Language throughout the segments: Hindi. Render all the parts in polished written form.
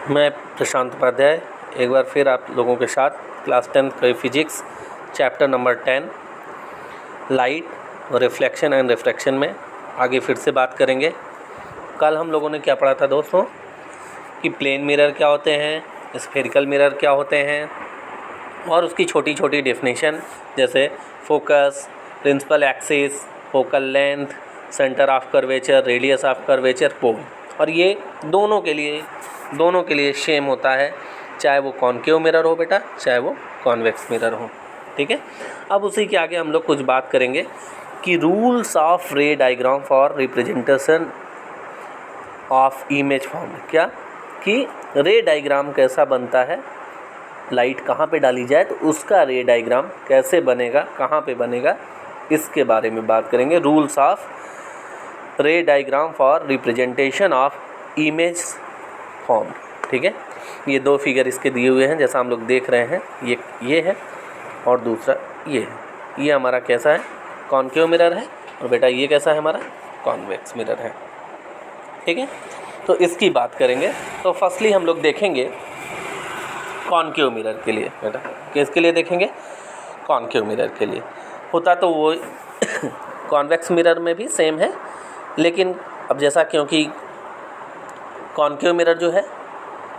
मैं प्रशांत उपाध्याय एक बार फिर आप लोगों के साथ क्लास 10th का फिजिक्स चैप्टर नंबर 10 लाइट और रिफ्लेक्शन एंड रिफ्रैक्शन में आगे फिर से बात करेंगे। कल हम लोगों ने क्या पढ़ा था दोस्तों कि प्लेन मिरर क्या होते हैं, स्फेरिकल मिरर क्या होते हैं और उसकी छोटी छोटी डेफिनेशन जैसे focus, principal axis, focal length, centre of curvature, radius of curvature, pole. और ये दोनों के लिए सेम होता है, चाहे वो कॉनकेव मिरर हो बेटा, चाहे वो कॉन्वेक्स मिरर हो। ठीक है। अब उसी के आगे हम लोग कुछ बात करेंगे कि रूल्स ऑफ रे diagram for representation of image form. क्या कि रे डायग्राम कैसा बनता है, लाइट कहाँ पे डाली जाए तो उसका रे डायग्राम कैसे बनेगा, कहाँ पे बनेगा, इसके बारे में बात करेंगे। रूल्स ऑफ रे diagram for representation of image form. ठीक है। ये दो फिगर इसके दिए हुए हैं जैसा हम लोग देख रहे हैं, ये है और दूसरा ये है। ये हमारा कैसा है, कॉनकेव मिरर है और बेटा ये कैसा है, हमारा कॉन्वेक्स मिरर है। ठीक है। तो इसकी बात करेंगे। तो फर्स्टली हम लोग देखेंगे कॉनकेव मिरर के लिए। बेटा किसके लिए देखेंगे, कॉनकेव मिरर के लिए। होता तो वो कॉन्वेक्स मिरर में भी सेम है, लेकिन अब जैसा क्योंकि कॉनकेव मिरर जो है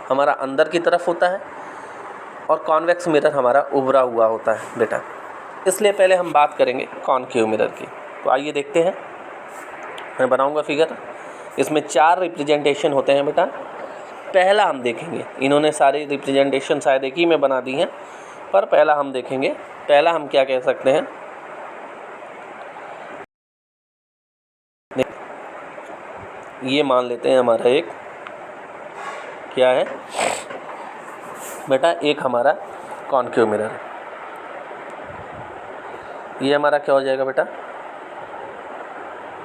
हमारा अंदर की तरफ होता है और कॉन्वेक्स मिरर हमारा उभरा हुआ होता है बेटा, इसलिए पहले हम बात करेंगे कॉनकेव मिरर की। तो आइए देखते हैं, मैं बनाऊंगा फिगर। इसमें 4 रिप्रेजेंटेशन होते हैं बेटा। पहला हम देखेंगे, इन्होंने सारी रिप्रेजेंटेशन शायद एक ही में बना दी हैं, पर पहला हम देखेंगे। पहला हम क्या कह सकते हैं, ये मान लेते हैं हमारा एक क्या है बेटा, एक हमारा कॉनकेव मिरर है। ये हमारा क्या हो जाएगा बेटा,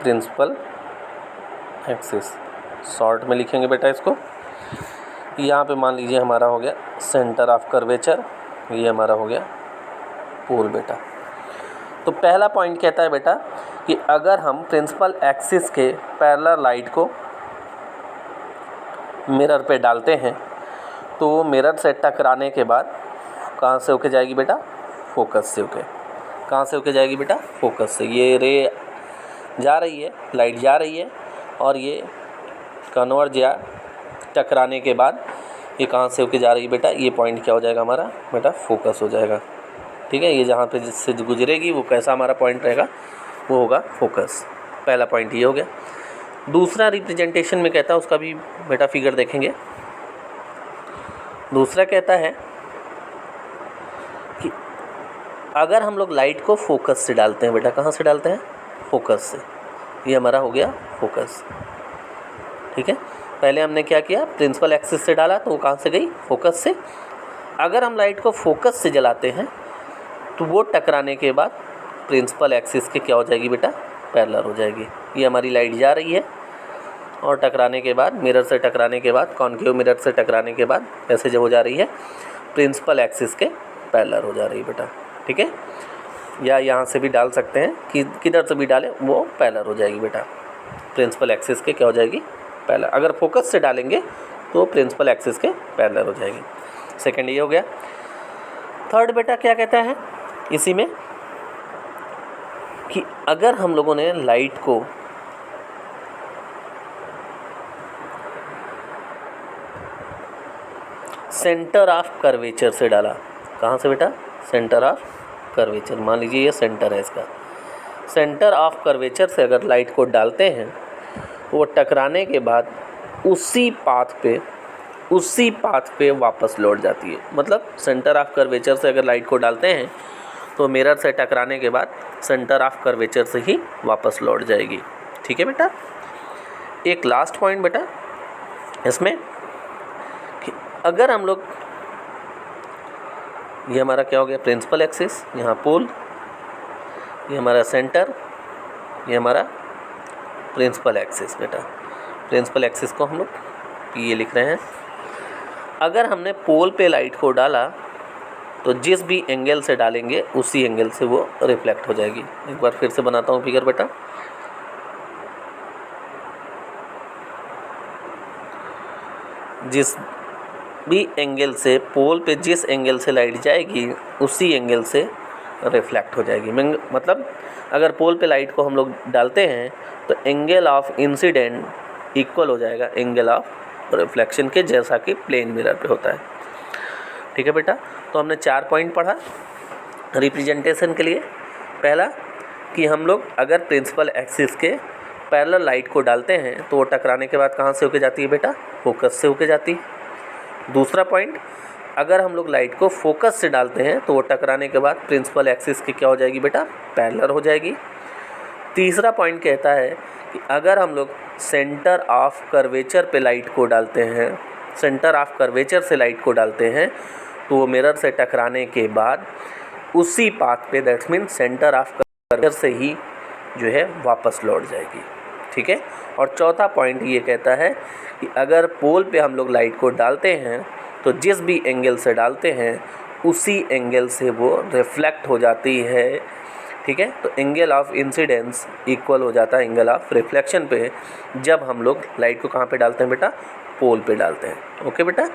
प्रिंसिपल एक्सिस। शॉर्ट में लिखेंगे बेटा इसको। यहाँ पे मान लीजिए हमारा हो गया सेंटर ऑफ कर्वेचर, ये हमारा हो गया पोल बेटा। तो पहला पॉइंट कहता है बेटा कि अगर हम प्रिंसिपल एक्सिस के पैरेलल लाइट को मिरर पे डालते हैं तो वो मिरर से टकराने के बाद कहाँ से होके जाएगी बेटा, फोकस से होके। कहाँ से होके जाएगी बेटा, फोकस से। ये रे जा रही है, लाइट जा रही है और ये कन्वर्ज या टकराने के बाद ये कहाँ से होके जा रही है बेटा, ये पॉइंट क्या हो जाएगा हमारा बेटा, फोकस हो जाएगा। ठीक है। ये जहाँ पे जिससे गुजरेगी वो कैसा हमारा पॉइंट रहेगा, वो होगा फोकस। पहला पॉइंट ये हो गया। दूसरा रिप्रेजेंटेशन में कहता है, उसका भी बेटा फिगर देखेंगे। दूसरा कहता है कि अगर हम लोग लाइट को फोकस से डालते हैं बेटा, कहाँ से डालते हैं, फोकस से। ये हमारा हो गया फोकस। ठीक है। पहले हमने क्या किया, प्रिंसिपल एक्सिस से डाला तो वो कहाँ से गई, फोकस से। अगर हम लाइट को फोकस से जलाते हैं तो वो टकराने के बाद प्रिंसिपल एक्सिस के क्या हो जाएगी बेटा, पैरेलल हो जाएगी। ये हमारी लाइट जा रही है और टकराने के बाद, मिरर से टकराने के बाद, कॉनकेव मिरर से टकराने के बाद ऐसे जो हो जा रही है, प्रिंसिपल एक्सिस के पैरेलल हो जा रही है बेटा। ठीक है। या यहाँ से भी डाल सकते हैं कि किधर से भी डालें वो पैरेलल हो जाएगी बेटा। प्रिंसिपल एक्सिस के क्या हो जाएगी, पैरेलल। अगर फोकस से डालेंगे तो प्रिंसिपल एक्सिस के पैरेलल हो जाएगी। सेकेंड ये हो गया। थर्ड बेटा क्या कहता है इसी में कि अगर हम लोगों ने लाइट को सेंटर ऑफ कर्वेचर से डाला, कहाँ से बेटा, सेंटर ऑफ कर्वेचर। मान लीजिए ये सेंटर है इसका। सेंटर ऑफ कर्वेचर से अगर लाइट को डालते हैं तो वो टकराने के बाद उसी पाथ पे वापस लौट जाती है। मतलब सेंटर ऑफ कर्वेचर से अगर लाइट को डालते हैं तो मिरर से टकराने के बाद सेंटर ऑफ कर्वेचर से ही वापस लौट जाएगी। ठीक है बेटा। एक लास्ट पॉइंट बेटा इसमें कि अगर हम लोग, ये हमारा क्या हो गया, प्रिंसिपल एक्सिस, यहाँ पोल, ये हमारा सेंटर, ये हमारा प्रिंसिपल एक्सिस बेटा। प्रिंसिपल एक्सिस को हम लोग ये लिख रहे हैं। अगर हमने पोल पे लाइट को डाला तो जिस भी एंगल से डालेंगे उसी एंगल से वो रिफ्लेक्ट हो जाएगी। एक बार फिर से बनाता हूँ फिगर बेटा। जिस भी एंगल से, पोल पे जिस एंगल से लाइट जाएगी उसी एंगल से रिफ्लेक्ट हो जाएगी। मतलब अगर पोल पे लाइट को हम लोग डालते हैं तो एंगल ऑफ इंसिडेंट इक्वल हो जाएगा एंगल ऑफ रिफ्लेक्शन के, जैसा कि प्लेन मिरर पे होता है। ठीक है बेटा, तो हमने 4 पॉइंट पढ़ा रिप्रेजेंटेशन के लिए। पहला कि हम लोग अगर प्रिंसिपल एक्सिस के पैरेलल लाइट को डालते हैं तो वो टकराने के बाद कहाँ से होके जाती है बेटा, फोकस से होके जाती है। दूसरा पॉइंट, अगर हम लोग लाइट को फोकस से डालते हैं तो वो टकराने के बाद प्रिंसिपल एक्सिस की क्या हो जाएगी बेटा, पैरेलल हो जाएगी। तीसरा पॉइंट कहता है कि अगर हम लोग सेंटर ऑफ कर्वेचर पे लाइट को डालते हैं, सेंटर ऑफ कर्वेचर से लाइट को डालते हैं तो वो मिरर से टकराने के बाद उसी पाथ पे, that's mean centre of curvature से ही जो है वापस लौट जाएगी। ठीक है। और चौथा पॉइंट ये कहता है कि अगर पोल पे हम लोग लाइट को डालते हैं तो जिस भी एंगल से डालते हैं उसी एंगल से वो रिफ्लेक्ट हो जाती है। ठीक है। तो एंगल ऑफ इंसिडेंस इक्वल हो जाता है एंगल ऑफ रिफ्लेक्शन पे, जब हम लोग लाइट को कहाँ पे डालते हैं बेटा, पोल पे डालते हैं। ओके बेटा।